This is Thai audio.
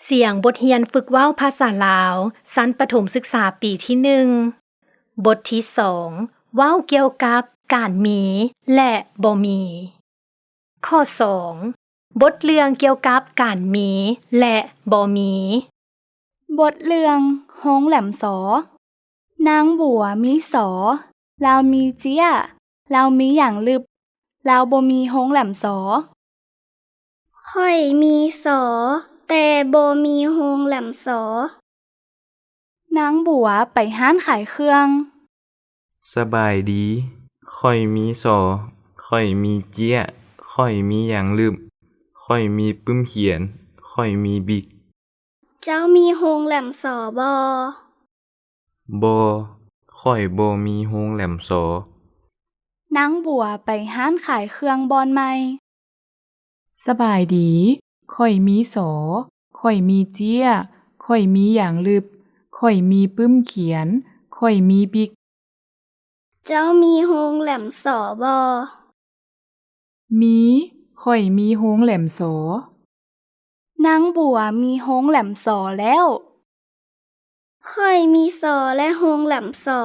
เสียงบทเรียนฝึกเว้าภาษาลาวชั้นประถมศึกษาปีที่ 1 บทที่ 2 เว้าเกี่ยวกับการมีและบ่มี ข้อ 2 บทเรื่องเกี่ยวกับการมีและบ่มี บทเรื่องโรงแหลมสอ นางบัวมีสอ ลาวมีเจี้ย ลาวมีหยังลึบ ลาวบ่มีโรงแหลมสอ ข้อยมีสอ แต่บ่มีโรงแหลมสอ นางบัวไปห้านขายเครื่อง สบายดี ข้อยมีสอ ข้อยมีเจี้ย ข้อยมีหยังลืม ข้อยมีปึ้มเขียน ข้อยมีบิก เจ้ามีโรงแหลมสอบ่ บ่ ข้อยบ่มีโรงแหลมสอ นางบัวไปห้านขายเครื่องบอนใหม่ สบายดี ข้อยมีสอ ข้อยมีเจี้ย ข้อยมีหยังลึบ ข้อยมีปึ้มเขียน ข้อยมีบิก เจ้ามีโรงแหลมสอบ่ มี ข้อยมีโรงแหลมสอ นางบัวมีโรงแหลมสอแล้ว ข้อยมีสอและโรงแหลมสอ